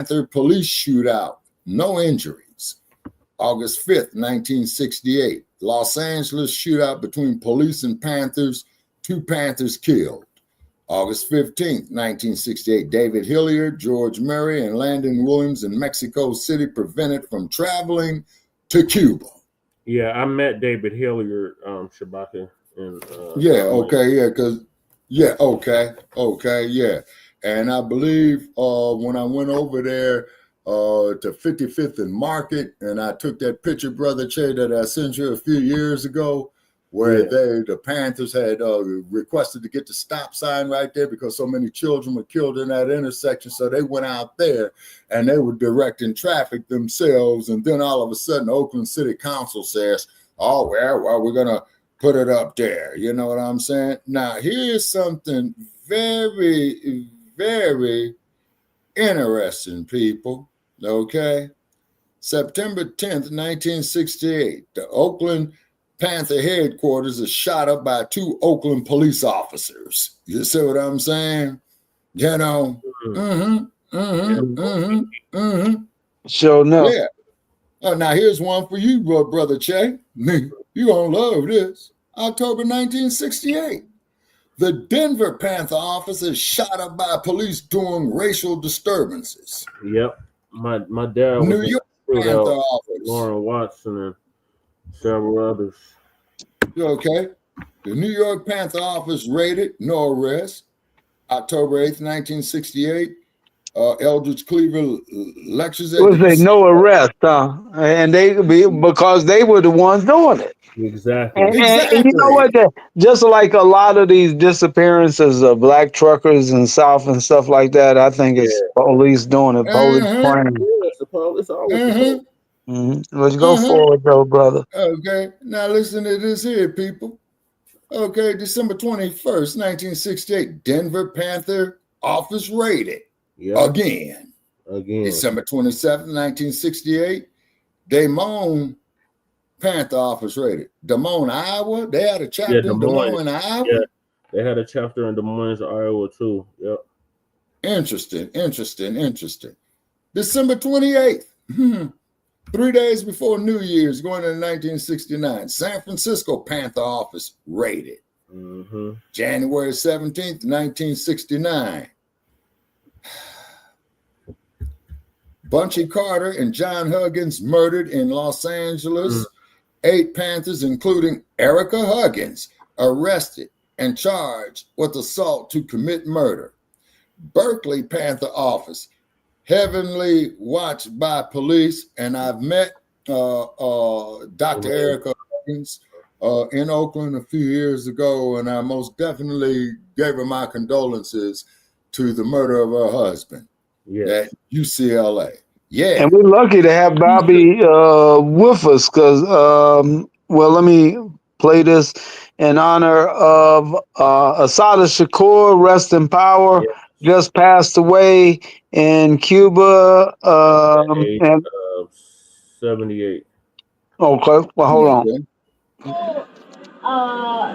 Panther police shootout, no injuries. August 5th, 1968, Los Angeles shootout between police and Panthers, 2 Panthers killed. August 15th, 1968, David Hilliard, George Murray, and Landon Williams in Mexico City prevented from traveling to Cuba. Yeah, I met David Hilliard, Shabaka. And I believe when I went over there to 55th and Market, and I took that picture, Brother Che, that I sent you a few years ago, where the Panthers had requested to get the stop sign right there because so many children were killed in that intersection. So they went out there and they were directing traffic themselves. And then all of a sudden, Oakland City Council says, oh, well, we're going to put it up there. You know what I'm saying? Now, here's something very, very interesting, people. Okay. September 10th, 1968, the Oakland Panther headquarters is shot up by 2 Oakland police officers. You see what I'm saying? You know. Sure enough. Yeah. Now here's one for you, Brother Che. You're gonna love this. October 1968. The Denver Panther office is shot up by police during racial disturbances. Yep. My dad was New York Panther office. Lauren Watson and several others. Okay. The New York Panther office raided, no arrest. October 8th, 1968. Eldridge Cleaver lectures at no arrest, huh? And because they were the ones doing it. Exactly. And you know what? Just like a lot of these disappearances of black truckers in South and stuff like that, I think it's police doing it. Police crime. It's always Let's go forward, though, brother. Okay. Now listen to this here, people. Okay, December 21st, 1968, Denver Panther office raided. Again. December 27th, 1968, Des Moines Panther office raided. Des Moines, Iowa. They had a chapter in Des Moines, Iowa. Yeah, they had a chapter in Des Moines, Iowa, too. Yep. Interesting. December 28th, 3 days before New Year's, going into 1969, San Francisco Panther office raided. January 17th, 1969. Bunchy Carter and John Huggins murdered in Los Angeles. 8 Panthers, including Erica Huggins, arrested and charged with assault to commit murder. Berkeley Panther office, heavily watched by police, and I've met Dr. Erica Huggins in Oakland a few years ago, and I most definitely gave her my condolences to the murder of her husband at UCLA. Yeah. And we're lucky to have Bobby with us because, let me play this in honor of Assata Shakur, rest in power, just passed away in Cuba. 78. Okay, well, hold on.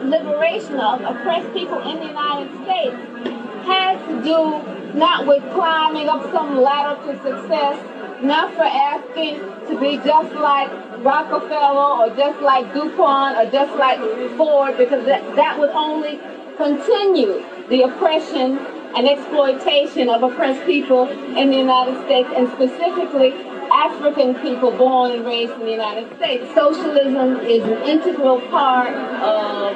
Liberation of oppressed people in the United States has to do not with climbing up some ladder to success, not for asking to be just like Rockefeller or just like DuPont or just like Ford, because that would only continue the oppression and exploitation of oppressed people in the United States, and specifically African people born and raised in the United States. Socialism is an integral part of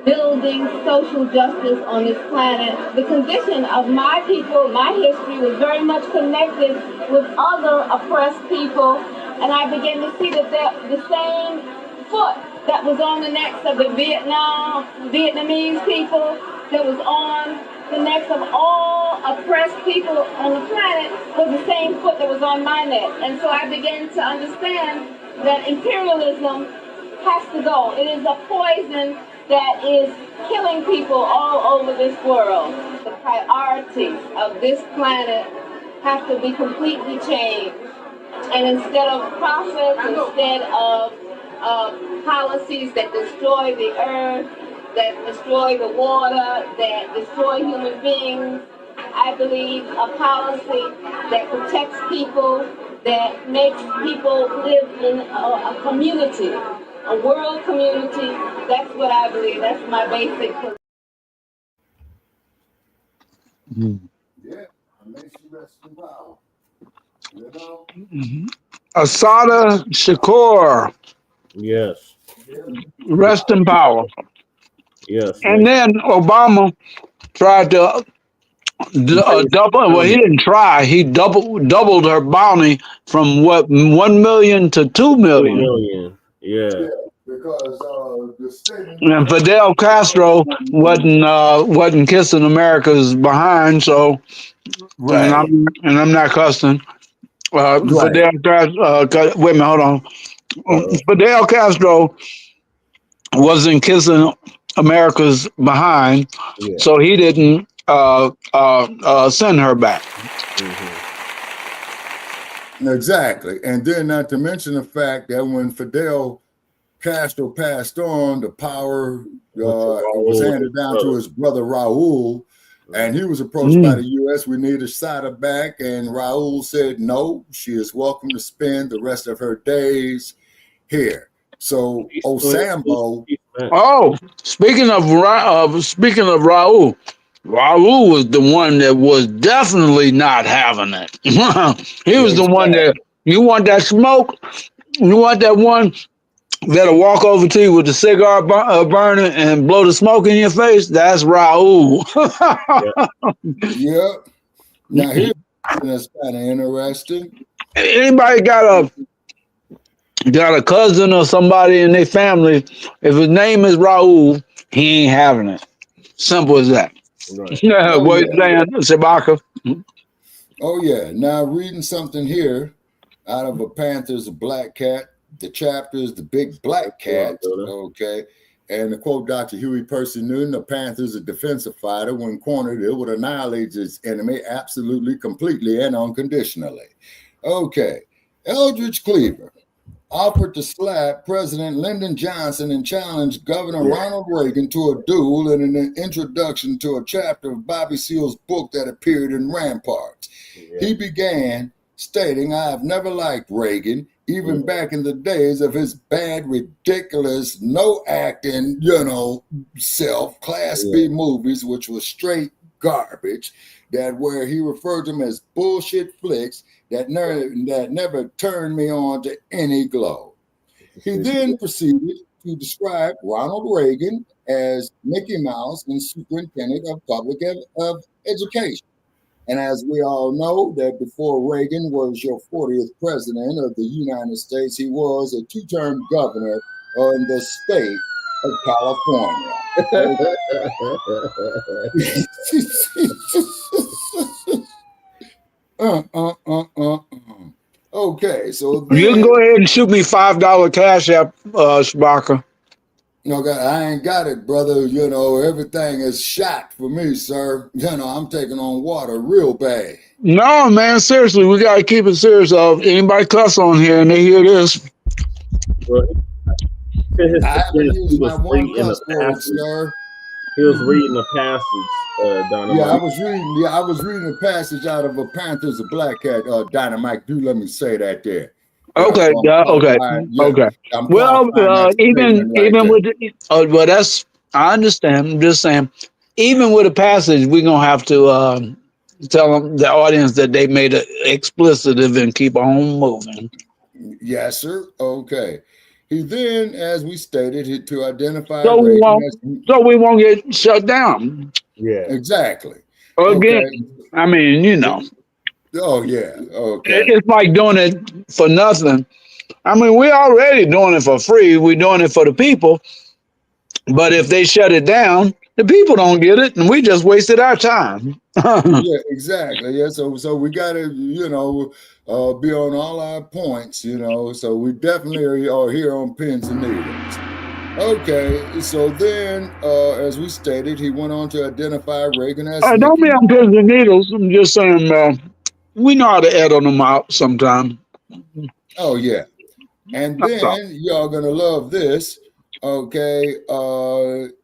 building social justice on this planet. The condition of my people, my history, was very much connected with other oppressed people, and I began to see that the same foot that was on the necks of the Vietnamese people, that was on the necks of all oppressed people on the planet, was the same foot that was on my neck. And so I began to understand that imperialism has to go. It is a poison that is killing people all over this world. The priorities of this planet have to be completely changed. And instead of profit, instead of policies that destroy the earth, that destroy the water, that destroy human beings, I believe a policy that protects people, that makes people live in a community, a world community. That's what I believe. That's my basic. Yeah, I makes you rest in power. You know? Asada Shakur, Yes. rest in power. Yes. And then Obama tried to double. Well, he didn't try. He doubled her bounty from what 1 million to 2 2 million. million. Yeah. Because the statement And Fidel Castro wasn't kissing America's behind. So, right, and I'm not cussing. right. Fidel Castro. Wait a minute, hold on. Fidel Castro wasn't kissing America's behind, Yeah. so he didn't send her back. Exactly. And then not to mention the fact that when Fidel Castro passed on, the power was handed down to his brother Raul, and he was approached by the U.S. We need Asada back, and Raul said no, she is welcome to spend the rest of her days here. So Osambo. Oh, speaking of Raul, Raul was the one that was definitely not having it. He was the one that, you want that smoke? You want that one that'll walk over to you with the cigar burner and blow the smoke in your face? That's Raul. Yep. Now here's that's kind of interesting. Anybody got a cousin or somebody in their family, if his name is Raul, he ain't having it. Simple as that. Right. What you saying, Shabaka? Oh yeah. Now reading something here out of a Panther's a Black Cat. The chapter is the Big Black Cat. Okay. And to quote Dr. Huey Percy Newton, the Panther's a defensive fighter. When cornered, it would annihilate its enemy absolutely, completely, and unconditionally. Okay. Eldridge Cleaver offered to slap President Lyndon Johnson and challenged Governor Ronald Reagan to a duel in an introduction to a chapter of Bobby Seale's book that appeared in Ramparts. He began stating, "I have never liked Reagan, even back in the days of his bad, ridiculous, no acting, self, Class B movies, which was straight garbage, that where he referred to them as bullshit flicks that never turned me on to any glow." He then proceeded to describe Ronald Reagan as Mickey Mouse and superintendent of public education. And as we all know, that before Reagan was your 40th president of the United States, he was a two-term governor in the state of California. Okay, so then, you can go ahead and shoot me $5 cash app, Shabaka. No, God, I ain't got it, brother. Everything is shot for me, sir. I'm taking on water real bad. No, man, seriously, we got to keep it serious. Anybody cuss on here and they hear this. Well, I haven't used my one cuss word, sir. He was reading a passage, Dynamite. Yeah, I was reading a passage out of a Panther's a Black Cat, Dynamite. Do let me say that there. Okay. Okay. Well, even with well, that's, I understand. I'm just saying, even with a passage, we're gonna have to tell them, the audience, that they made it explicitive and keep on moving. Yes, sir. Okay. He then, as we stated, to identify. So we won't get shut down. Yeah. Exactly. Again, okay. I mean, Oh yeah. Okay. It's like doing it for nothing. I mean, we're already doing it for free. We're doing it for the people. But if they shut it down, the people don't get it, and we just wasted our time. Yeah, exactly. Yeah. So we got to, be on all our points. So we definitely are here on pins and needles. Okay. So then, as we stated, he went on to identify Reagan as. Don't be on pins and needles. I'm just saying, we know how to edit them out sometime. Oh yeah. And then y'all gonna love this, okay?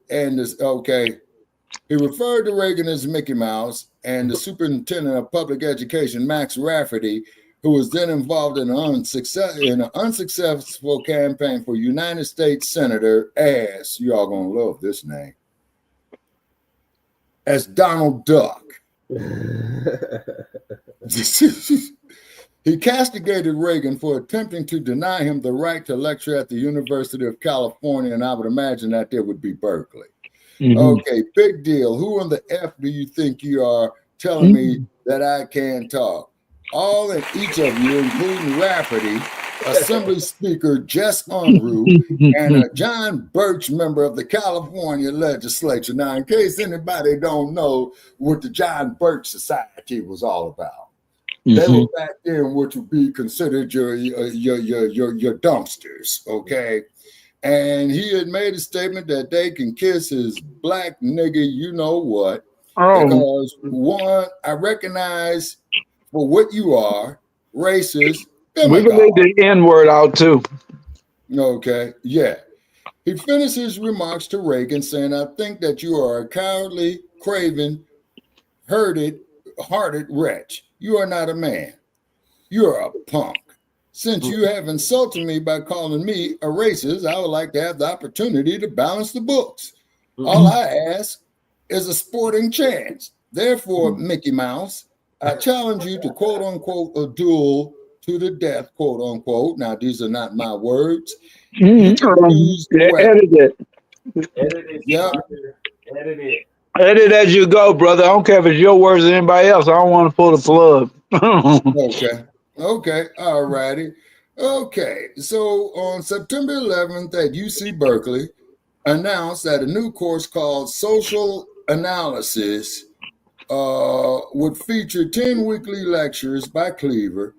And this, okay. He referred to Reagan as Mickey Mouse, and the superintendent of public education, Max Rafferty, who was then involved in an unsuccessful campaign for United States Senator as, you all gonna love this name, as Donald Duck. He castigated Reagan for attempting to deny him the right to lecture at the University of California, and I would imagine that there would be Berkeley. Mm-hmm. Okay, big deal. Who in the F do you think you are telling me that I can't talk? All and each of you, including Rafferty, Assembly Speaker Jess Unruh, and a John Birch, member of the California legislature. Now, in case anybody don't know what the John Birch Society was all about, they were back then what would be considered your dumpsters, okay? And he had made a statement that they can kiss his black nigga, you know what? Because one, I recognize for what you are, racist. We can leave the N-word out too. Okay, yeah. He finished his remarks to Reagan saying, I think that you are a cowardly, craven, hearted wretch. You are not a man. You're a punk. Since you have insulted me by calling me a racist, I would like to have the opportunity to balance the books. All I ask is a sporting chance. Therefore, Mickey Mouse, I challenge you to quote unquote a duel to the death, quote unquote. Now, these are not my words. Edit it. Yeah. Edit it. Edit as you go, brother. I don't care if it's your words or anybody else. I don't want to pull the plug. Okay. All righty. Okay. So on September 11th at UC Berkeley, announced that a new course called Social Analysis would feature 10 weekly lectures by Cleaver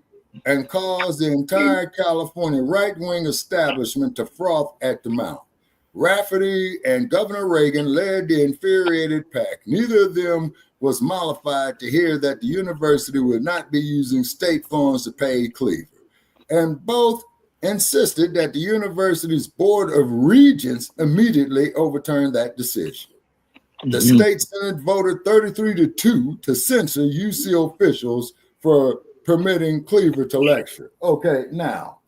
and cause the entire California right-wing establishment to froth at the mouth. Rafferty and Governor Reagan led the infuriated pack. Neither of them was mollified to hear that the university would not be using state funds to pay Cleaver. And both insisted that the university's Board of Regents immediately overturned that decision. The state senate voted 33-2 to censor UC officials for permitting Cleaver to lecture. Okay, now,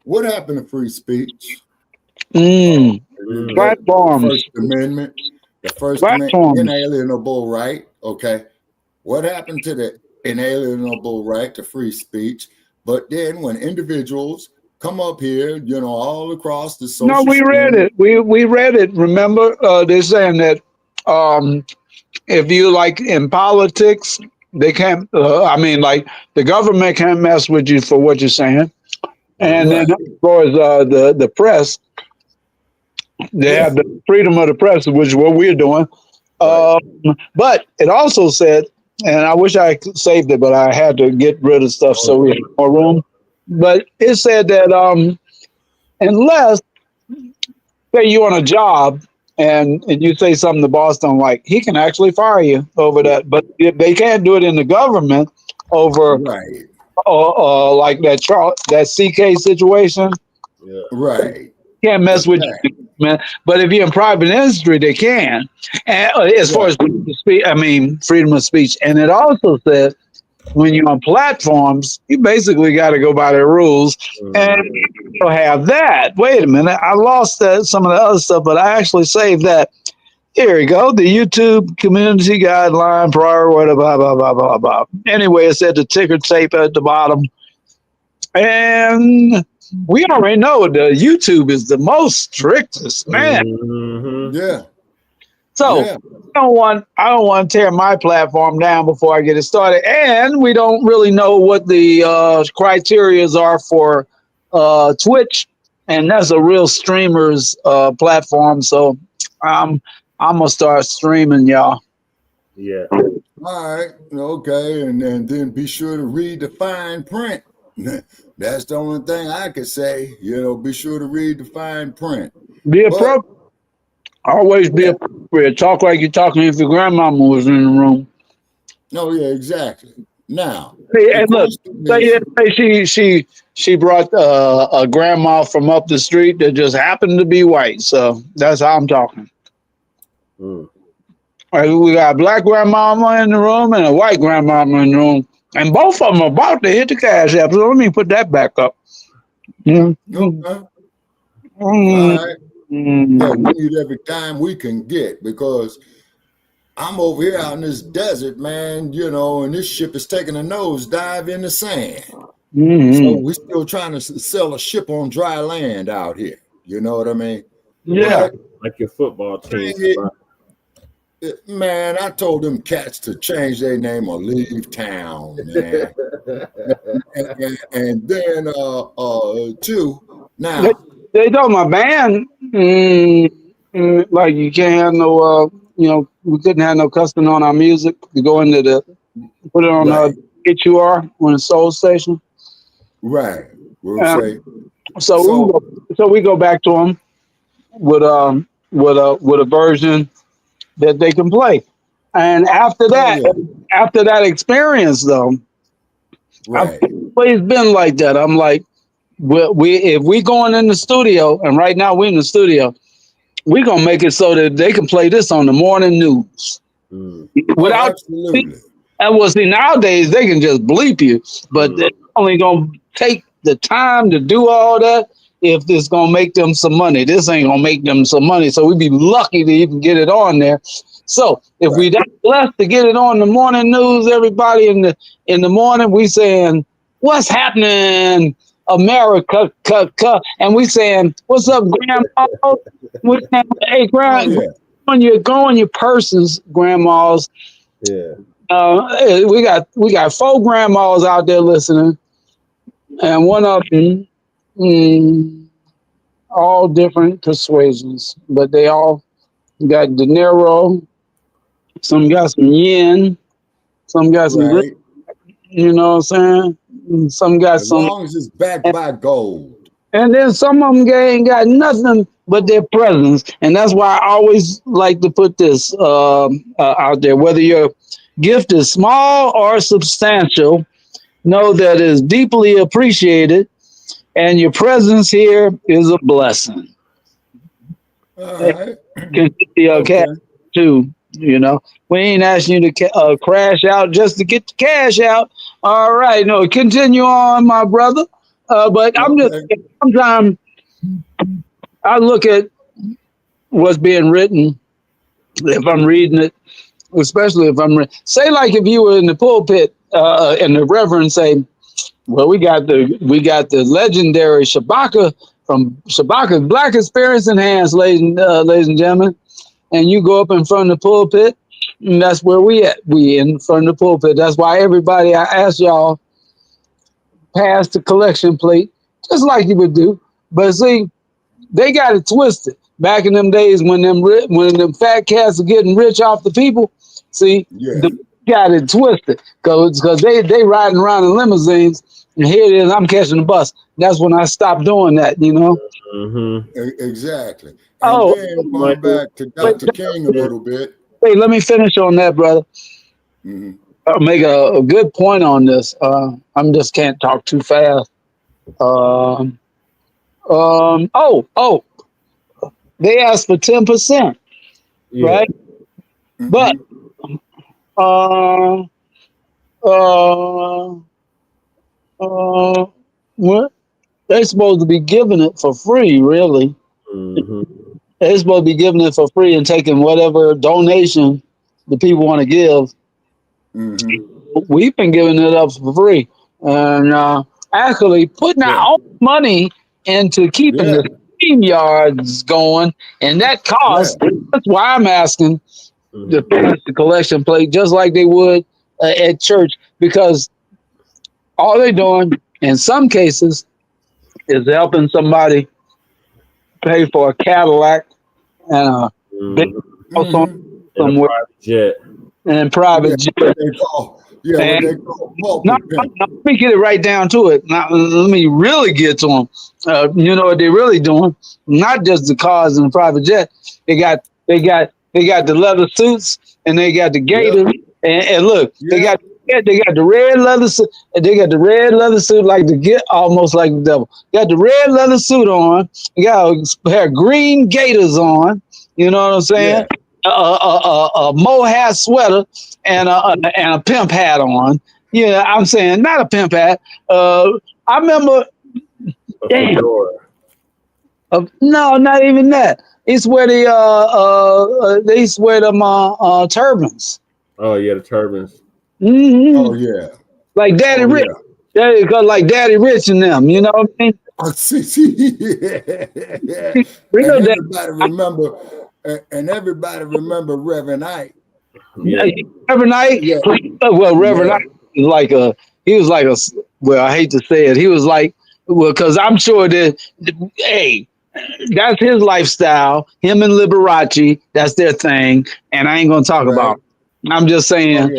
what happened to free speech? Platforms. First Amendment. The First Amendment, inalienable right. Okay. What happened to the inalienable right to free speech? But then when individuals come up here, all across the social No, we read it. We read it. Remember, they're saying that if you like in politics, they can't, the government can't mess with you for what you're saying. And then as far as the press, they have the freedom of the press, which is what we're doing. But it also said, and I wish I saved it, but I had to get rid of stuff so we had more room. But it said that unless, say you're on a job and you say something the boss don't like, he can actually fire you over that. But they can't do it in the government over like that CK situation. Yeah. Right. Can't mess with you, man. But if you're in private industry, they can. And as far as freedom of speech. And it also said when you're on platforms, you basically got to go by the rules. And you have that. Wait a minute. I lost some of the other stuff, but I actually saved that. Here we go. The YouTube community guideline prior, whatever, blah, blah, blah, blah, blah. Anyway, it said the ticker tape at the bottom. And we already know the YouTube is the most strictest, man. Yeah. So I don't want to tear my platform down before I get it started. And we don't really know what the criterias are for Twitch, and that's a real streamer's platform. So I'm gonna start streaming, y'all. Yeah. All right. Okay. And then be sure to read the fine print. That's the only thing I could say. Be sure to read the fine print. Be appropriate. Always be appropriate. Talk like you're talking if your grandmama was in the room. Oh yeah, exactly. Now, hey, look. She brought a grandma from up the street that just happened to be white. So that's how I'm talking. We got a black grandmama in the room and a white grandmama in the room. And both of them are about to hit the Cash App. So let me put that back up. Okay. All right. Yeah, we need every dime we can get because I'm over here out in this desert, man, and this ship is taking a nosedive in the sand. So we're still trying to sell a ship on dry land out here. You know what I mean? Yeah. Like your football team. Man, I told them cats to change their name or leave town, man. and then, too, now. They told my band, like you can't have no, we couldn't have no customer on our music. You go into put it on HUR on the Soul Station. Right. We'll say. So we go back to them with a version that they can play. And after that experience though, I've always been like that. I'm like, if we going in the studio, and right now we're in the studio, we're gonna make it so that they can play this on the morning news. Without absolutely. And see, nowadays they can just bleep you, but they're only gonna take the time to do all that if it's gonna make them some money. This ain't gonna make them some money, so we'd be lucky to even get it on there. So if we that blessed to get it on the morning news, everybody in the morning, we saying, "What's happening, America?" And we saying, "What's up, Grandma?" We saying, "Hey, Grandma, you're going your purses, grandmas." Yeah. We got 4 grandmas out there listening, and one of them, all different persuasions, but they all got dinero. Some got some yen, some got some, you know what I'm saying? Some got as long as it's backed by gold. And then some of them ain't got nothing but their presence. And that's why I always like to put this out there. Whether your gift is small or substantial, know that it is deeply appreciated, and your presence here is a blessing. All right. Can get cash too. We ain't asking you to crash out just to get the cash out. All right, no, continue on, my brother. But I'm just sometimes I look at what's being written. If I'm reading it, especially if say like if you were in the pulpit and the reverend say, "Well, we got the legendary Shabaka from Shabaka's Black Experience Enhanced, ladies and gentlemen." And you go up in front of the pulpit, and that's where we at. We in front of the pulpit. That's why everybody, I ask y'all, pass the collection plate, just like you would do. But see, they got it twisted. Back in them days when them fat cats are getting rich off the people, see, they got it twisted. Because they riding around in limousines, and here it is, I'm catching the bus. That's when I stopped doing that, Exactly. And then going back to Dr. King a little bit. Hey, let me finish on that, brother. I'll make a good point on this. I'm just can't talk too fast. They asked for 10%, right? But what? They're supposed to be giving it for free, really. They're supposed to be giving it for free and taking whatever donation the people want to give. We've been giving it up for free. And actually putting our own money into keeping the Streamyards going. And that costs, that's why I'm asking to finish the collection plate just like they would at church. Because all they're doing, in some cases, is helping somebody pay for a Cadillac and a big house somewhere. And private jet. Let me get it right down to it. Now, let me really get to them. You know what they're really doing? Not just the cars and the private jet. They got the leather suits and they got the gators. And look, they got the red leather suit. They got the red leather suit almost like the devil. Got the red leather suit on. You got a pair of green gators on. You know what I'm saying? a mohair sweater and a pimp hat on. Yeah, I'm saying not a pimp hat. I remember. Damn. No, not even that. It's where they wear them turbans. Oh yeah, the turbans. Mm-hmm. Oh yeah, like Daddy Rich. Yeah. Like Daddy Rich and them. You know what I mean? Yeah. And everybody remember Reverend Ike. Yeah. Reverend Ike. Yeah. Well, Reverend Ike was like he was like a. Well, I hate to say it. He was like, well, because I'm sure that, hey, that's his lifestyle. Him and Liberace, that's their thing. And I ain't gonna talk about it. I'm just saying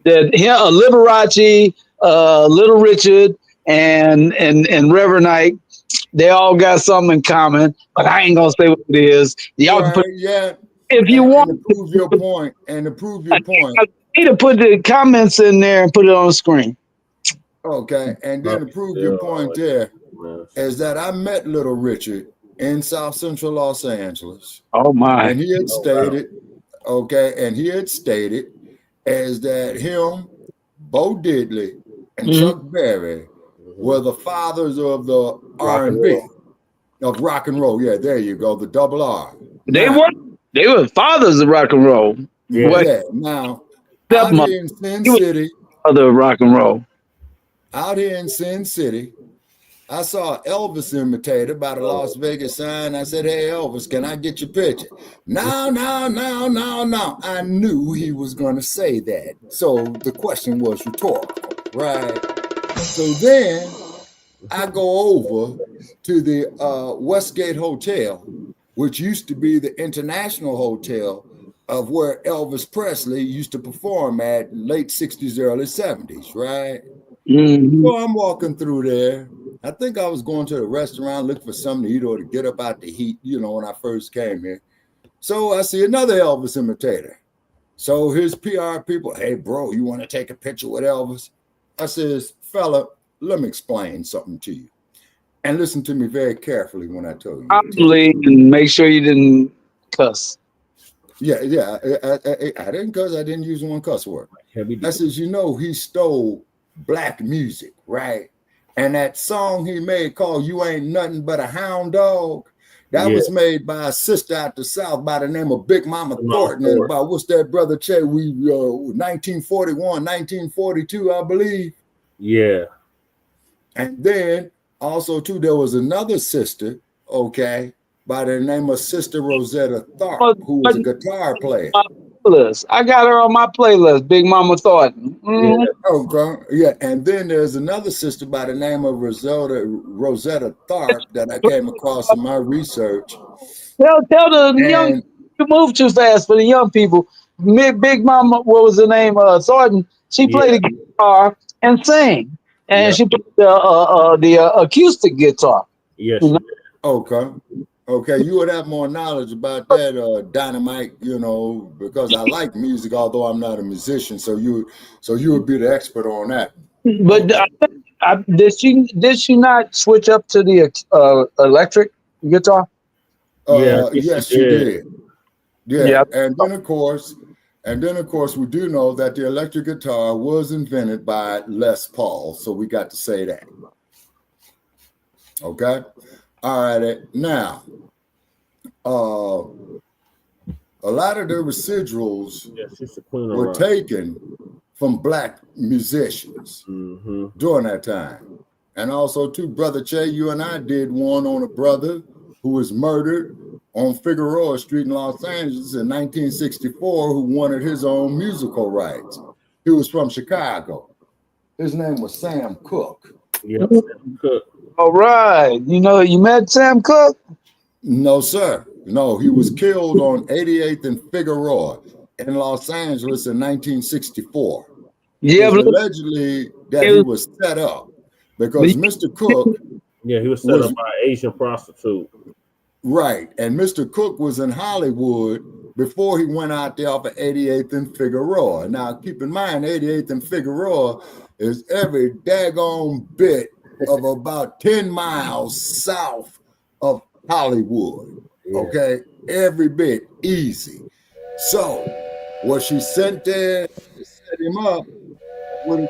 that Liberace, Little Richard, and Reverend Ike, they all got something in common. But I ain't gonna say what it is. Y'all can put, if you want to prove your point. I need to put the comments in there and put it on the screen. Okay, and then to prove your point there is that I met Little Richard in South Central Los Angeles. Oh my! And he had stated, as that him, Bo Diddley, and Chuck Berry were the fathers of the R&B, of rock and roll. Yeah, there you go, the double R. They were fathers of rock and roll. Yeah. Now, out here in Sin City, other rock and roll. Out here in Sin City, I saw Elvis imitator by the Las Vegas sign. I said, "Hey, Elvis, can I get your picture?" No. I knew he was going to say that. So the question was rhetorical, right? So then I go over to the Westgate Hotel, which used to be the International Hotel of where Elvis Presley used to perform at late 60s, early 70s, right? So I'm walking through there. I think I was going to the restaurant, looking for something to eat or to get up out the heat, when I first came here. So I see another Elvis imitator. So his PR people, "Hey, bro, you want to take a picture with Elvis?" I says, "Fella, let me explain something to you. And listen to me very carefully when I tell you." And make sure you didn't cuss. Yeah. I didn't cuss. I didn't use one cuss word. I says, he stole Black music, right? And that song he made called "You Ain't Nothing But a Hound Dog," that was made by a sister out the South by the name of Big Mama Thornton. And by what's that, Brother Che? 1941, 1942, I believe. Yeah. And then also too, there was another sister, by the name of Sister Rosetta Tharpe, who was a guitar player. I got her on my playlist, Big Mama Thornton. And then there's another sister by the name of Rosetta Tharpe that I came across in my research. Tell the young, you move too fast for the young people. Big Mama, what was the name? Thornton. She played the guitar and sang, and she played the acoustic guitar. Yes. Okay, you would have more knowledge about that, Dynamite, because I like music, although I'm not a musician. So you would be the expert on that. But did she not switch up to the electric guitar? Yes, she did. Yeah, and then of course, we do know that the electric guitar was invented by Les Paul. So we got to say that. Okay. All right, now, a lot of the residuals were taken from Black musicians during that time. And also, too, Brother Che, you and I did one on a brother who was murdered on Figueroa Street in Los Angeles in 1964 who wanted his own musical rights. He was from Chicago. His name was Sam Cooke. Yeah, Sam Cooke. All right. You met Sam Cooke? No, sir. No, he was killed on 88th and Figueroa in Los Angeles in 1964. Yeah, but allegedly that he was set up because Mr. Cooke. Yeah, he was set up by an Asian prostitute. Right. And Mr. Cooke was in Hollywood before he went out there off of 88th and Figueroa. Now, keep in mind, 88th and Figueroa is every daggone bit of about 10 miles south of Hollywood. Okay, every bit easy. So what she sent there to set him up, what it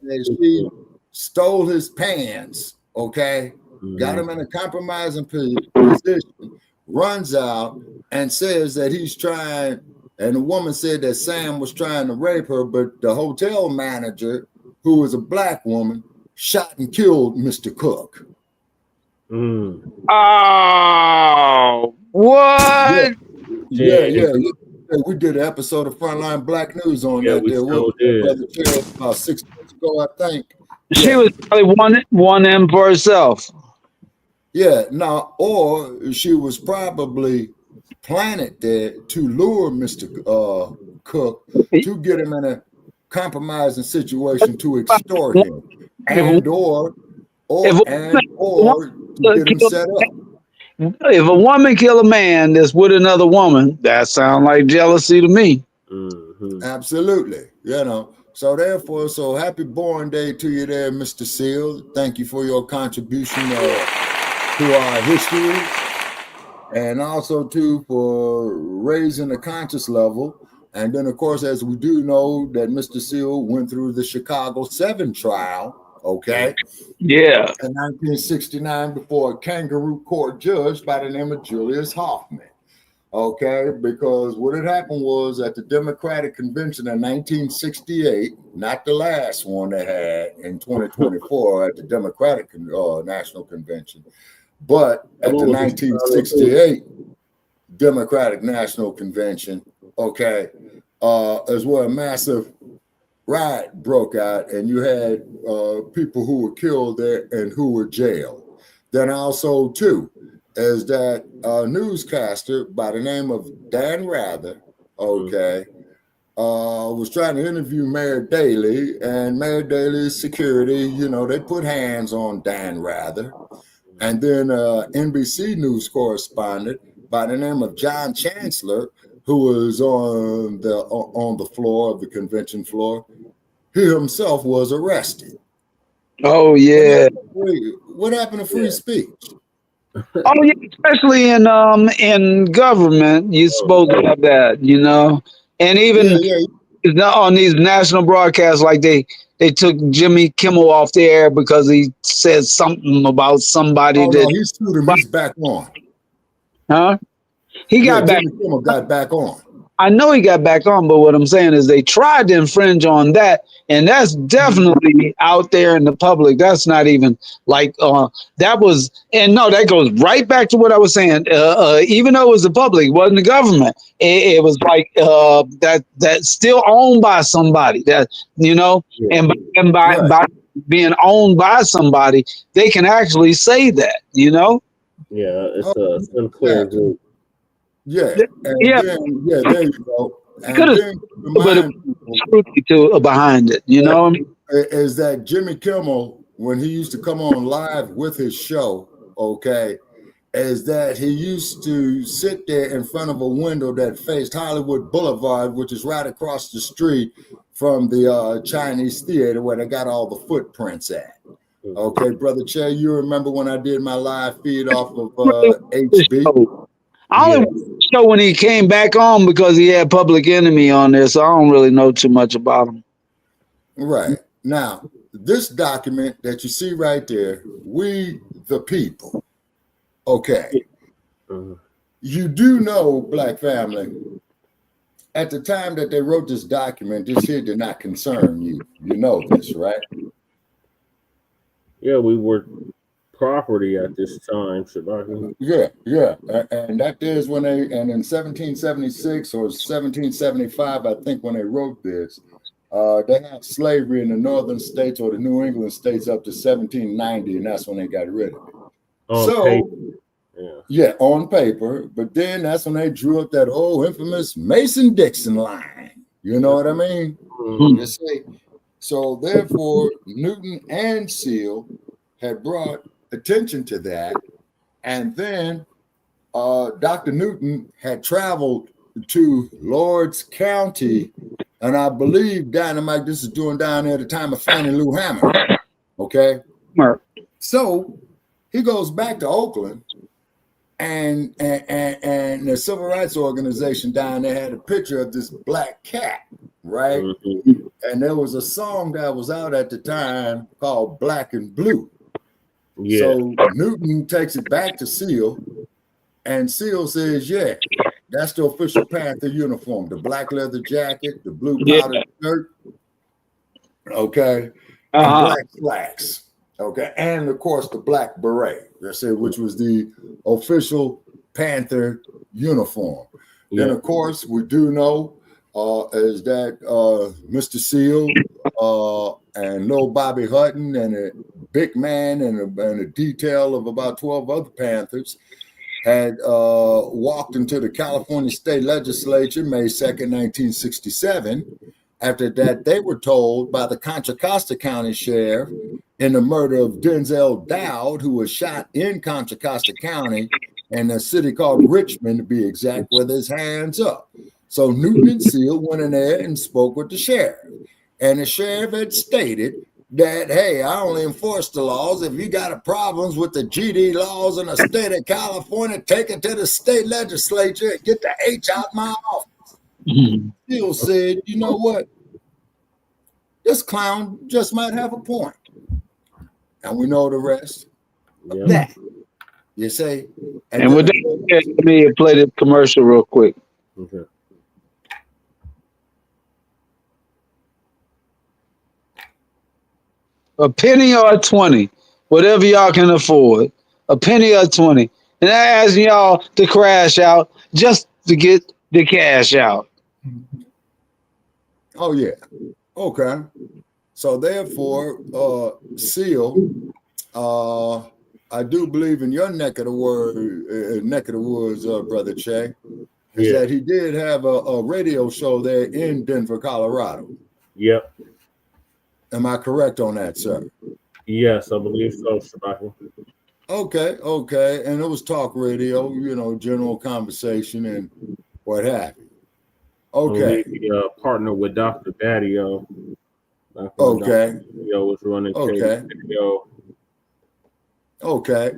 is, she stole his pants, okay? Got him in a compromising position, runs out and says that he's trying, and the woman said that Sam was trying to rape her, but the hotel manager, who was a black woman, shot and killed Mr. Cook. Oh, what? Yeah. We did an episode of Frontline Black News on that. We there did. About 6 months ago, I think. She was probably one in for herself. Yeah, now, or she was probably planted there to lure Mr. Cook to get him in a compromising situation to extort him, and or to get him set up. If a woman kill a man that's with another woman, that sounds like jealousy to me. Absolutely, you know. So therefore, so happy born day to you there, Mr. Seale. Thank you for your contribution to our history, and also too for raising the conscious level. And then, of course, as we do know that Mr. Seale went through the Chicago 7 trial, okay? Yeah. In 1969 before a kangaroo court judge by the name of Julius Hoffman, okay? Because what had happened was at the Democratic Convention in 1968, not the last one they had in 2024 at the Democratic National Convention, but at the 1968 Democratic National Convention, okay, as well, a massive riot broke out, and you had people who were killed there and who were jailed. Then also, too, is that newscaster by the name of Dan Rather, okay, was trying to interview Mayor Daley, and Mayor Daley's security, you know, they put hands on Dan Rather. And then NBC News correspondent by the name of John Chancellor, who was on the floor of the convention floor, he himself was arrested. Oh yeah. What happened to free speech? Oh yeah, especially in government, you're supposed to have that, you know. And even on these national broadcasts, like they took Jimmy Kimmel off the air because he said something about somebody. Oh no, he sued him. He's back on. Huh? He got back. Jimmy Kimmel got back on. I know he got back on, but what I'm saying is they tried to infringe on that, and that's definitely out there in the public. That's not even like that was, and no, that goes right back to what I was saying. Even though it was the public, it wasn't the government. It was like that's still owned by somebody. That you know, and by being owned by somebody, they can actually say that. You know. Yeah, it's a Sinclair group. Yeah, there you go. Could have put a truth behind it, you know. Is that Jimmy Kimmel, when he used to come on live with his show, okay, is that he used to sit there in front of a window that faced Hollywood Boulevard, which is right across the street from the Chinese theater where they got all the footprints at. Okay, Brother Che, you remember when I did my live feed off of HB? I only show when he came back on because he had Public Enemy on there, so I don't really know too much about him. Right. Now, this document that you see right there, We the People, okay. You do know, Black family, at the time that they wrote this document, this here did not concern you. You know this, right? Yeah, we were property at this time, Shabaka. Yeah, and that is when and in 1776 or 1775, I think, when they wrote this, they had slavery in the northern states or the New England states up to 1790, and that's when they got rid of it. On paper. Yeah, on paper, but then that's when they drew up that old infamous Mason-Dixon line. You know what I mean? You see? So therefore, Newton and Seale had brought attention to that, and then Dr. Newton had traveled to Lord's County, and I believe Dynamite, this is doing down there at the time of Fannie Lou Hamer. Okay, so he goes back to Oakland, And the civil rights organization down there had a picture of this black cat, right? Mm-hmm. And there was a song that was out at the time called Black and Blue. Yeah. So Newton takes it back to Seale, and Seale says, yeah, that's the official Panther uniform, the black leather jacket, the blue powdered shirt, okay, and black slacks, okay, and of course the black beret, which was the official Panther uniform. Then of course we do know is that Mr. Seale and Lil Bobby Hutton and a big man and a detail of about 12 other Panthers had walked into the California State Legislature May 2nd, 1967. After that, they were told by the Contra Costa County Sheriff in the murder of Denzel Dowd, who was shot in Contra Costa County in a city called Richmond, to be exact, with his hands up. So Newton and Seale went in there and spoke with the sheriff. And the sheriff had stated that, hey, I only enforce the laws. If you got problems with the GD laws in the state of California, take it to the state legislature and get the H out my office. Seale said, you know what? This clown just might have a point. And we know the rest of that. You say? And with that, let me play this commercial real quick. Okay. A penny or a 20, whatever y'all can afford. A penny or 20. And I ask y'all to crash out just to get the cash out. Oh, yeah. Okay. So therefore, Seale, I do believe in your neck of the woods, Brother Che, is that he did have a radio show there in Denver, Colorado. Yep. Am I correct on that, sir? Yes, I believe so, Shabaka. Okay. And it was talk radio, general conversation and what have you. Okay. He partnered with Dr. Daddio. Okay. Daddio was running radio. Okay.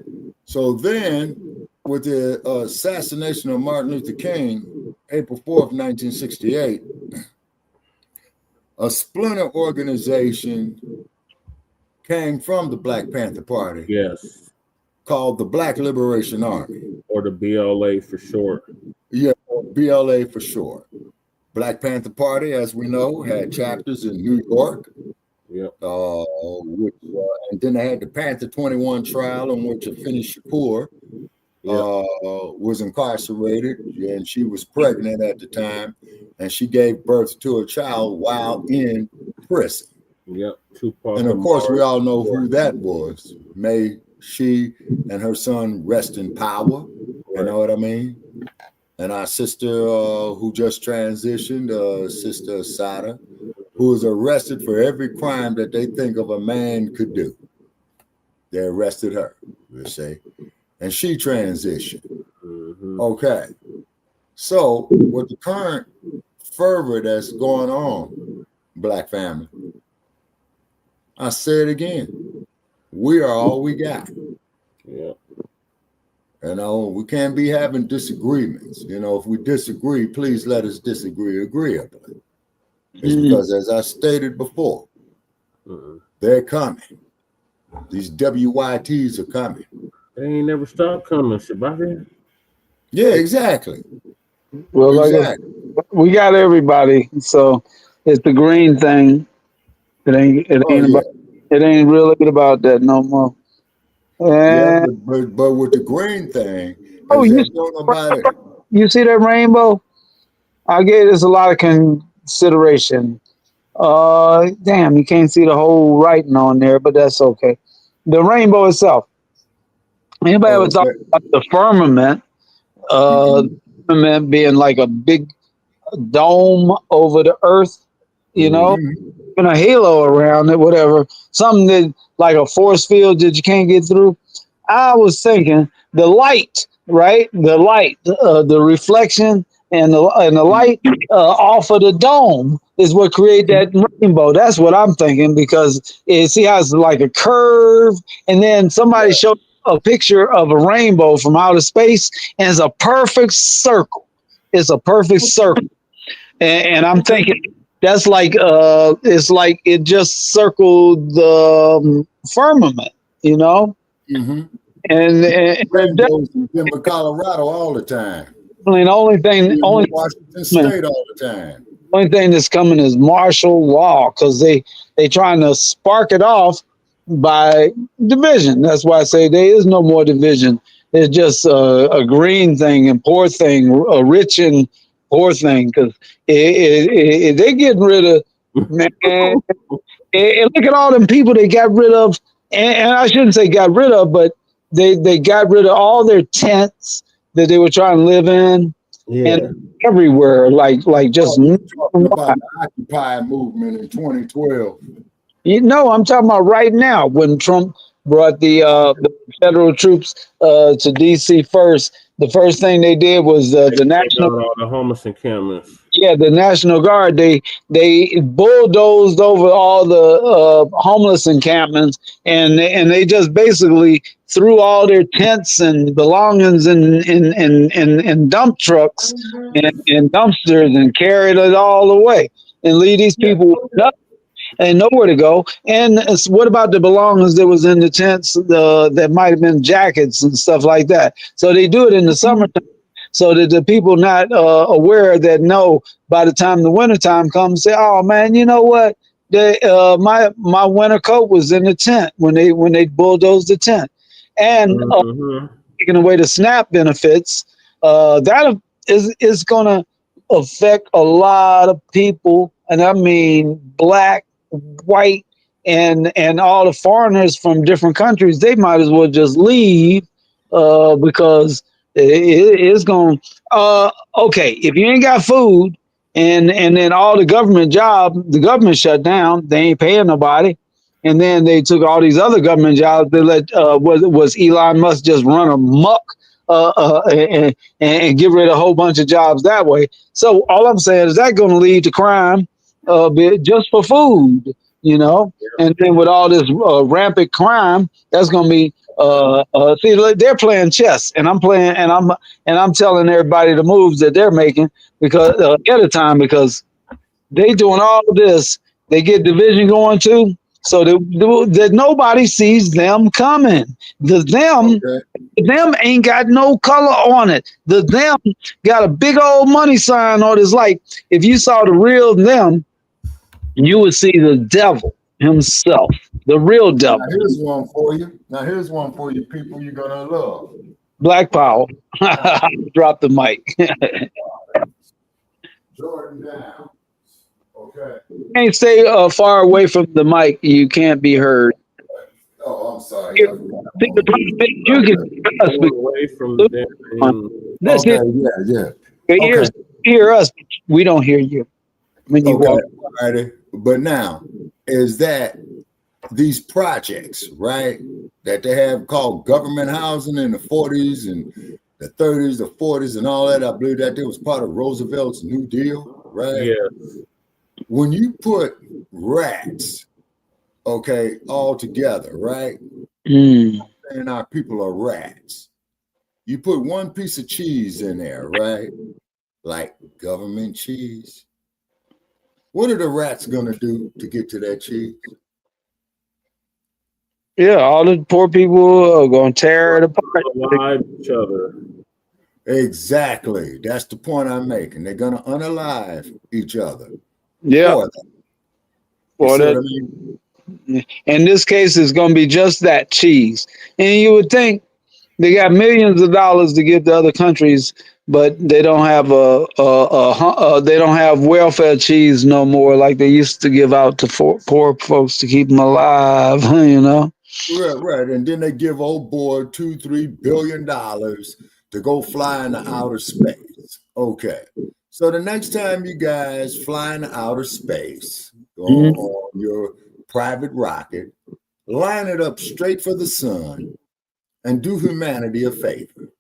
So then, with the assassination of Martin Luther King, April 4th, 1968, a splinter organization came from the Blacc Panther Party. Yes. Called the Black Liberation Army. Or the BLA for short. Yeah, BLA for short. Blacc Panther Party, as we know, had chapters in New York. Yep. And then they had the Panther 21 trial in which Afeni Shakur was incarcerated, and she was pregnant at the time, and she gave birth to a child while in prison. Yep. And of course, we all know who that was. May she and her son rest in power. Right. You know what I mean? And our sister who just transitioned, Sister Asada, who was arrested for every crime that they think of a man could do. They arrested her, you see. And she transitioned. Mm-hmm. Okay. So with the current fervor that's going on, Black family, I say it again, we are all we got. Yeah. We can't be having disagreements. If we disagree, please let us disagree agreeably. It's because, as I stated before, they're coming. These WYTs are coming. They ain't never stopped coming, Shabaka. Yeah, exactly. Well, exactly. We got everybody, so it's the green thing. It ain't really about that no more. Yeah, but with the green thing, you see that rainbow? I gave this a lot of consideration. Damn, you can't see the whole writing on there, but that's okay. The rainbow itself. Anybody ever thought about the firmament? Firmament being like a big dome over the earth, and a halo around it, whatever. Something that like a force field that you can't get through. I was thinking the light, right? The light, the reflection and the light off of the dome is what create that rainbow. That's what I'm thinking, because see how it's like a curve, and then somebody showed a picture of a rainbow from outer space, and it's a perfect circle. It's a perfect circle, and I'm thinking that's like it's like it just circled the firmament, you know. Mm-hmm. And Rainbows in Denver, Colorado all the time. the only thing, Washington State all the time. only thing that's coming is martial law, because they trying to spark it off by division. That's why I say there is no more division. It's just a green thing and poor thing, a rich and poor thing. Because they getting rid of, man. Look at all them people they got rid of, and I shouldn't say got rid of, but they got rid of all their tents that they were trying to live in, and everywhere, like just talking about the Occupy movement in 2012. you know, I'm talking about right now when Trump brought the federal troops to DC first. The first thing they did was the national, all the homeless encampments. yeah, the National Guard. They bulldozed over all the homeless encampments, and they just basically threw all their tents and belongings in dump trucks and dumpsters and carried it all away and leave these people with nothing and nowhere to go. And what about the belongings that was in the tents that might have been jackets and stuff like that? So they do it in the summertime so that the people not aware that know by the time the wintertime comes, say, oh man, you know what? My winter coat was in the tent when they bulldozed the tent. And taking away the SNAP benefits, that is going to affect a lot of people, and I mean black, white, and all the foreigners from different countries. They might as well just leave because it's going. Okay, if you ain't got food, and then all the government shut down. They ain't paying nobody. And then they took all these other government jobs. They let was Elon Musk just run amok and get rid of a whole bunch of jobs that way. So all I'm saying is that going to lead to crime just for food, you know. And then with all this rampant crime, that's going to be see, they're playing chess, and I'm playing, and I'm telling everybody the moves that they're making because at a time because they doing all of this. They get division going too. So that nobody sees them coming. Them ain't got no color on it. Them got a big old money sign on it. It's like if you saw the real them, you would see the devil himself, the real devil. Now here's one for you. People you're gonna love. Black Power. Drop the mic. Jordan down. Okay. You can't stay far away from the mic. You can't be heard. Oh, I'm sorry. You can away from them. Okay, yeah. Your ears hear us. We don't hear you when you walk. Alrighty. But now, is that these projects, right, that they have called government housing in the 40s and the 30s, the 40s, and all that? I believe that it was part of Roosevelt's New Deal, right? Yeah. When you put rats, okay, all together, right? And our people are rats. You put one piece of cheese in there, right? Like government cheese. What are the rats going to do to get to that cheese? Yeah, all the poor people are going to tear it apart. Each other. Exactly. That's the point I'm making. They're going to unalive each other. Yeah. In this case, it's going to be just that cheese. And you would think they got millions of dollars to give to other countries, but they don't have they don't have welfare cheese no more like they used to give out to poor folks to keep them alive, you know? Right. And then they give old boy $2-3 billion to go fly into outer space. Okay. So the next time you guys fly into outer space, go on your private rocket, line it up straight for the sun, and do humanity a favor.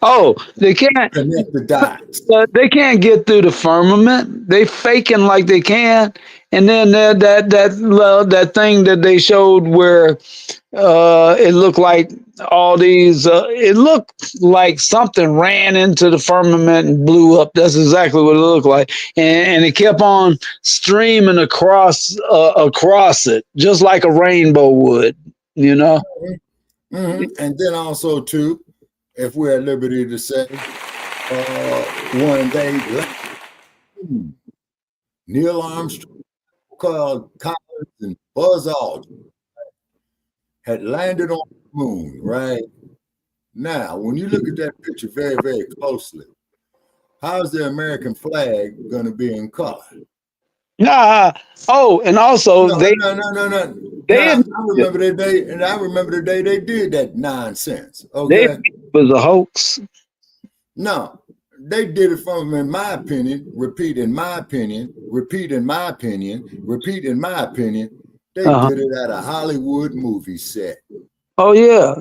Oh, they can't connect the dots. They can't get through the firmament. They faking like they can, And then that thing that they showed where it looked like all these. It looked like something ran into the firmament and blew up. That's exactly what it looked like, and it kept on streaming across it, just like a rainbow would. You know. And then also too, if we're at liberty to say, one day Neil Armstrong, Carl Collins, and Buzz Aldrin had landed on the moon, right? Now, when you look at that picture very, very closely, how's the American flag going to be in color? Oh, and also No. They I remember the day, and I remember the day they did that nonsense. Okay, it was a hoax. No, they did it from, in my opinion, repeat in my opinion, repeat in my opinion, repeat in my opinion. They did it at a Hollywood movie set. Oh yeah.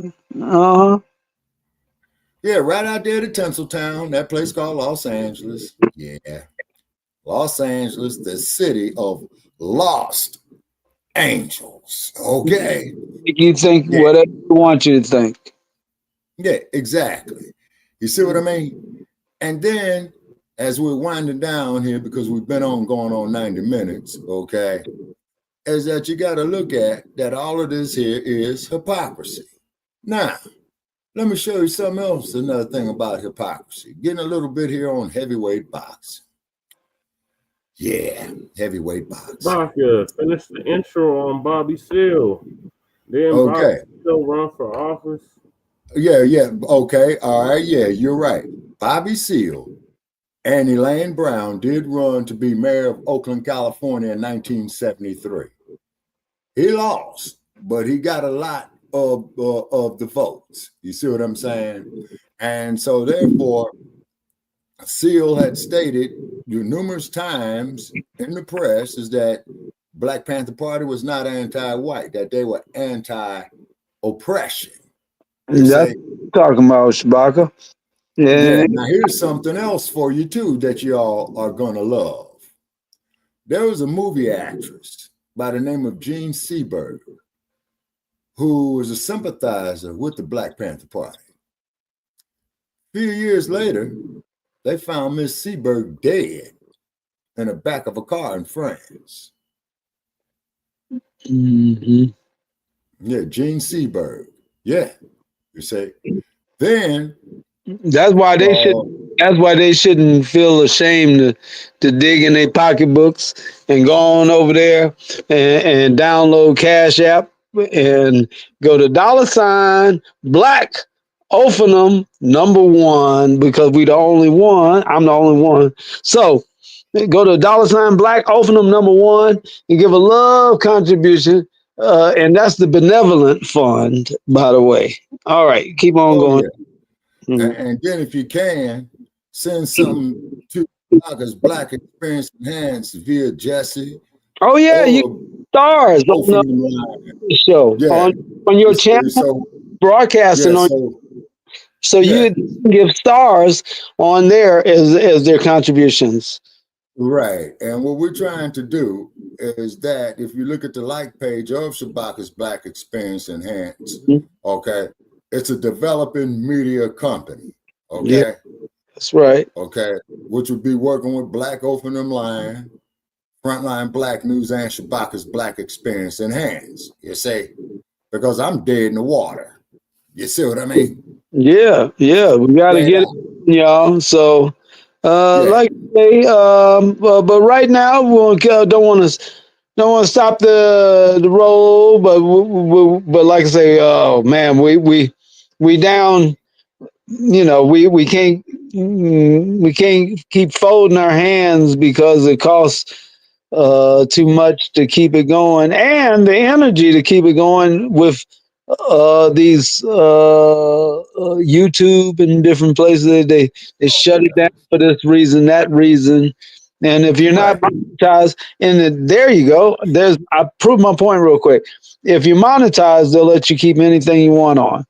Yeah, right out there at Tinseltown, that place called Los Angeles. Yeah. Los Angeles, the city of lost angels. Okay. You think whatever you want you to think. Yeah, exactly. You see what I mean? And then as we're winding down here, because we've been going on 90 minutes, okay, is that you got to look at that all of this here is hypocrisy. Now, let me show you something else, another thing about hypocrisy. Getting a little bit here on heavyweight boxing. Yeah, heavyweight boxing. Shabaka, finish the intro on Bobby Seale. Then Bobby Seale run for office. Yeah, okay, all right, yeah, you're right. Bobby Seale and Elaine Brown did run to be mayor of Oakland, California in 1973. He lost, but he got a lot of the votes. You see what I'm saying? And so therefore, Seale had stated numerous times in the press is that Blacc Panther Party was not anti-white, that they were anti-oppression. That's talking about Shabaka. Yeah. Now here's something else for you too that y'all are gonna love. There was a movie actress by the name of Jean Seberg who was a sympathizer with the Blacc Panther Party. A few years later, they found Miss Seberg dead in the back of a car in France. Mm-hmm. Yeah, Jean Seberg. Yeah, you say. Then that's why they shouldn't feel ashamed to dig in their pocketbooks and go on over there and download Cash App and go to $Blacc Ophenum #1 because we the only one. I'm the only one. So go to $Blacc Ophenum #1 and give a love contribution. And that's the benevolent fund, by the way. All right, keep on going. Yeah. Mm-hmm. And then if you can, send something to Shabaka's Blacc Experience Enhanced via Jesse. Oh yeah, you stars on the show. Yeah. On your channel, broadcasting on. So you give stars on there as their contributions. Right. And what we're trying to do is that if you look at the like page of Shabaka's Blacc Experience Enhanced, okay, it's a developing media company, okay? Yeah, that's right. Okay, which would be working with Blacc Ophenum Line, Frontline Black News, and Shabaka's Blacc Experience Enhanced, you see? Because I'm dead in the water. You see what I mean? Yeah, we got to get it, y'all. So, like I say, but right now we don't want to stop the roll. But like I say, oh man, we down. You know, we can't keep folding our hands because it costs too much to keep it going and the energy to keep it going with these YouTube and different places. They shut it down for this reason, that reason. And if you're not monetized, and there you go. I proved my point real quick. If you're monetized, they'll let you keep anything you want on,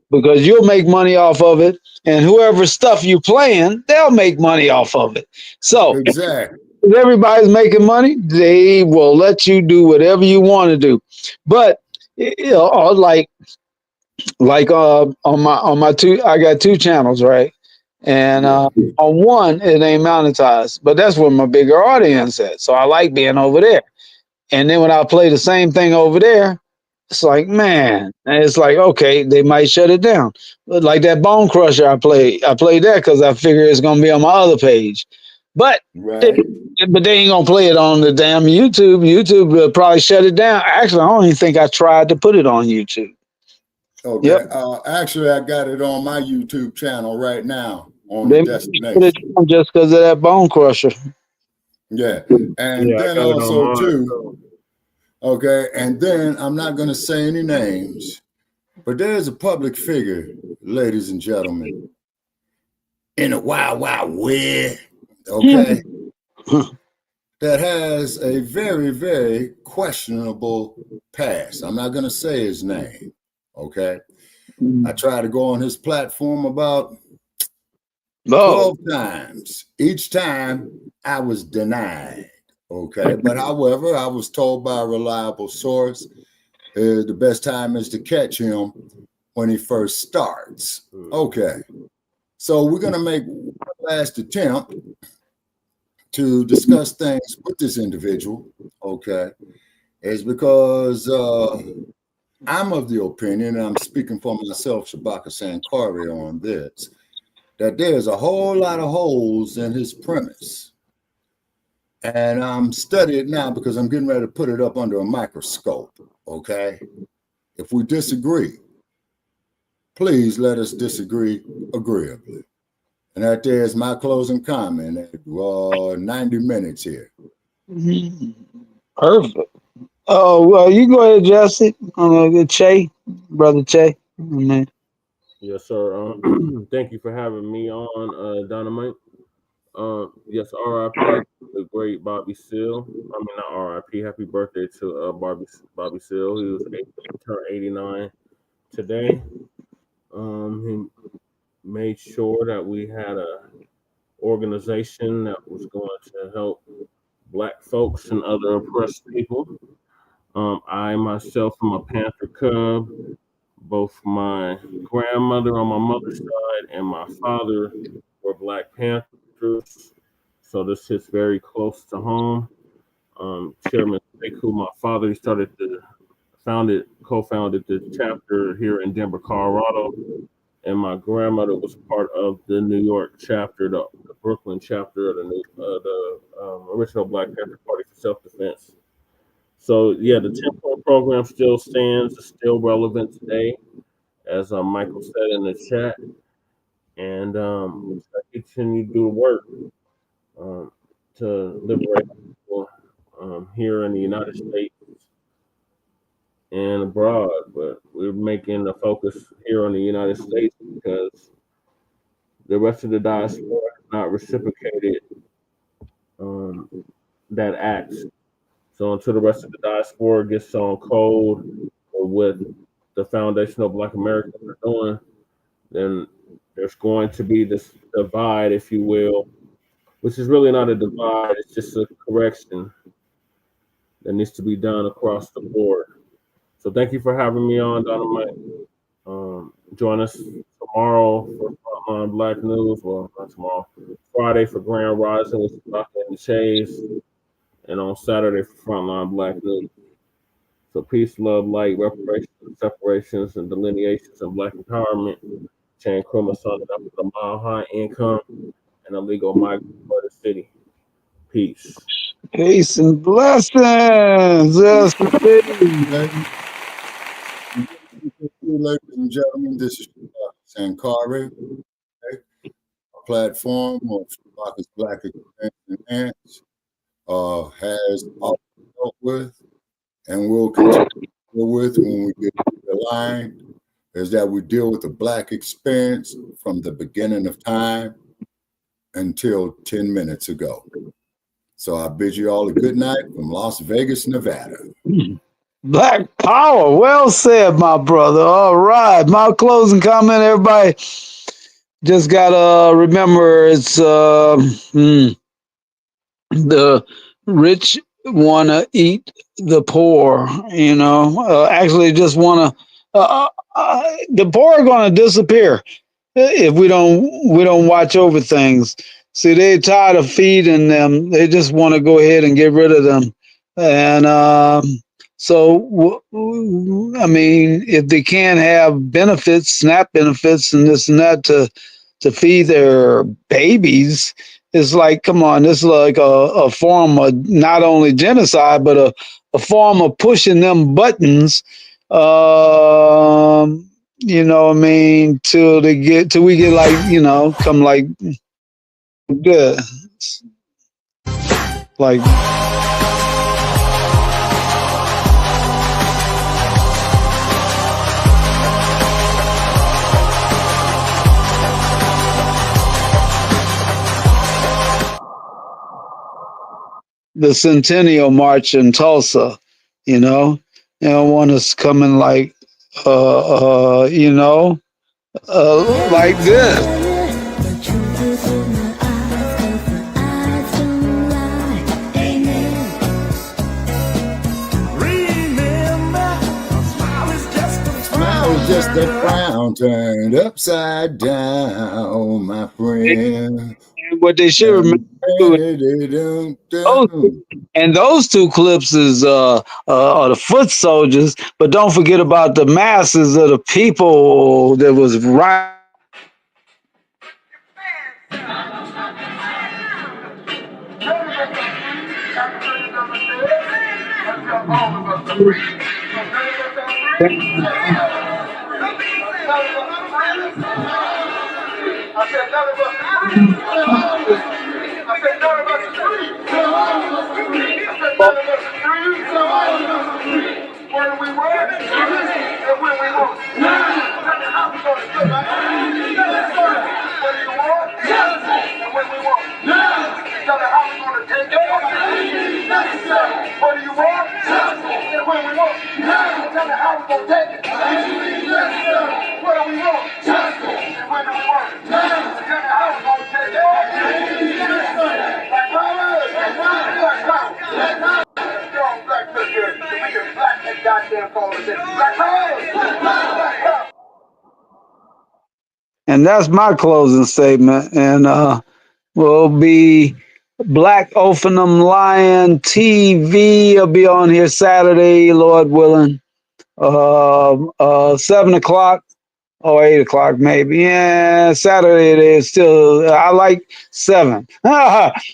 because you'll make money off of it, and whoever stuff you playing, they'll make money off of it. So exactly. everybody's making money, they will let you do whatever you want to do. But on my two, I got two channels, right? And on one, it ain't monetized, but that's where my bigger audience is. So I like being over there. And then when I play the same thing over there, it's like, man, and it's like, okay, they might shut it down. But like that Bone Crusher I played that because I figure it's gonna be on my other page. But but they ain't gonna play it on the damn YouTube. YouTube will probably shut it down. Actually, I don't even think I tried to put it on YouTube. Okay. Yep. Actually, I got it on my YouTube channel right now on the destination. Put it down just because of that Bone Crusher. Yeah. And then also too. Okay. And then I'm not going to say any names, but there's a public figure, ladies and gentlemen, in a wild, wild west. Okay. That has a very, very questionable past. I'm not going to say his name. Okay. I tried to go on his platform about 12 times. Each time I was denied. Okay. But however, I was told by a reliable source, the best time is to catch him when he first starts. Okay. So we're going to make one last attempt to discuss things with this individual. Okay. Is because I'm of the opinion, and I'm speaking for myself, Shabaka Sankari, on this, that there's a whole lot of holes in his premise. And I'm studying it now because I'm getting ready to put it up under a microscope, okay? If we disagree, please let us disagree agreeably. And that there's my closing comment at 90 minutes here. Perfect. Oh, well, you go ahead, Jesse. Che, brother Che. Yes, sir. Thank you for having me on, Dynamite. Yes, R.I.P. the great Bobby Seale. I mean, not R.I.P. Happy birthday to Bobby Seale. He turned 89 today. He made sure that we had a organization that was going to help Black folks and other oppressed people. I myself am a Panther Cub. Both my grandmother on my mother's side and my father were Blacc Panthers, so this hits very close to home. Chairman Sekou, my father, he co-founded the chapter here in Denver, Colorado, and my grandmother was part of the New York chapter, the Brooklyn chapter of the original Blacc Panther Party for self-defense. So yeah, the 10-point program still stands, it's still relevant today, as Michael said in the chat, and we continue to do the work to liberate people here in the United States and abroad. But we're making the focus here in the United States because the rest of the diaspora has not reciprocated that act. So until the rest of the diaspora gets on code or what the foundational Black Americans are doing, then there's going to be this divide, if you will, which is really not a divide, it's just a correction that needs to be done across the board. So thank you for having me on, Dynamite. Join us tomorrow for Frontline Black News. Well, not tomorrow. Friday for Grand Rising with Shabaka and the Chase. And on Saturday for Frontline Black News. So peace, love, light, reparations, separations, and delineations of Black empowerment. Chan Krumah summed it up with a mile-high income and a legal migrant for the city. Peace. Peace and blessings. Yes, ladies and gentlemen, this is Sankari, platform of Shabaka's Black Enhance has dealt with and will continue to deal with when we get to the line is that we deal with the Black experience from the beginning of time until 10 minutes ago. So I bid you all a good night from Las Vegas, Nevada. Black power. Well said, my brother. All right. My closing comment, everybody. Just gotta remember it's the rich want to eat the poor, you know, actually just want to, the poor are going to disappear if we don't watch over things. See, they're tired of feeding them. They just want to go ahead and get rid of them. And I mean, if they can't have benefits, SNAP benefits, and this and that to feed their babies, it's like, come on, this is like a form of not only genocide, but a form of pushing them buttons. You know what I mean, till we get like, you know, come like good. Like the Centennial March in Tulsa, you know. They don't want us coming like you know, like this. Just a frown turned upside down, my friend. And what they should remember doing, those two clips is are the foot soldiers, but don't forget about the masses of the people that was right. I said none of us free. I said none of us free. I said none of us free. When we want and when we want. How we gonna do it? When you want and when we want. Tell me how we gonna take it. What do you want and when we want. Tell me how we gonna take it. What do we want and when do we want. Tell me how we gonna take it. Like power. Black Media, we can black that goddamn politics. Black power. And that's my closing statement. And will be Black Ophenham Lion TV. I'll be on here Saturday, Lord willing. 7 o'clock or 8 o'clock maybe. Yeah, Saturday it is still. I like 7.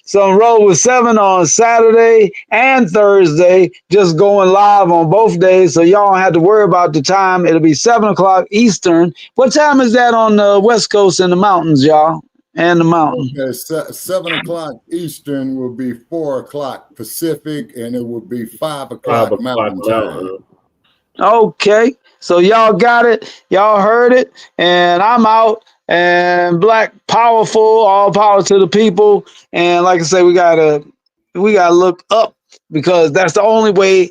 So I'm rolling with 7 on Saturday and Thursday, just going live on both days. So y'all don't have to worry about the time. It'll be 7 o'clock Eastern. What time is that on the West Coast and the mountains, y'all? And the mountain. Okay, 7 o'clock Eastern will be 4 o'clock Pacific, and it will be 5 o'clock Mountain Time. Okay, so y'all got it. Y'all heard it. And I'm out. And Black powerful, all power to the people. And like I say, we gotta look up, because that's the only way.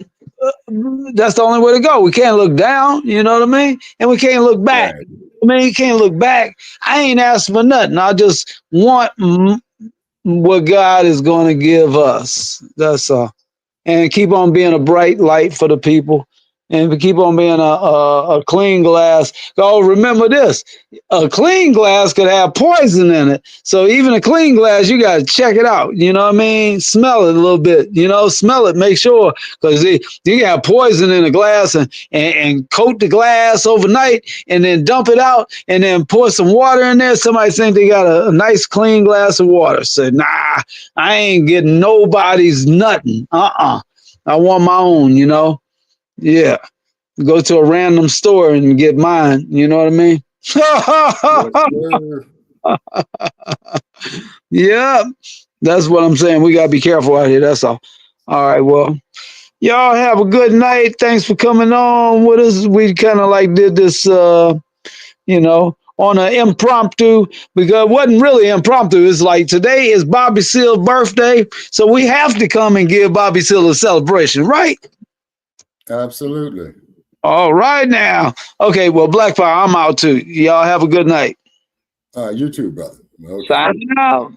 That's the only way to go. We can't look down. You know what I mean? And we can't look back. Right. I mean, you can't look back. I ain't asking for nothing. I just want what God is going to give us. That's all. And keep on being a bright light for the people. And keep on being a clean glass. Oh, remember this. A clean glass could have poison in it. So even a clean glass, you got to check it out. You know what I mean? Smell it a little bit. You know, smell it. Make sure. Because you can have poison in a glass and coat the glass overnight and then dump it out and then pour some water in there. Somebody think they got a nice clean glass of water. Say, nah, I ain't getting nobody's nothing. I want my own, you know? Yeah, go to a random store and get mine. You know what I mean? Yeah, that's what I'm saying. We gotta be careful out here. That's all. All right. Well, y'all have a good night. Thanks for coming on with us. We kind of like did this, you know, on an impromptu, because it wasn't really impromptu. It's like today is Bobby Seale's birthday, so we have to come and give Bobby Seale a celebration, right? Absolutely. All right now. Okay, well, Black Power, I'm out too. Y'all have a good night. You too, brother. Okay. Signing out.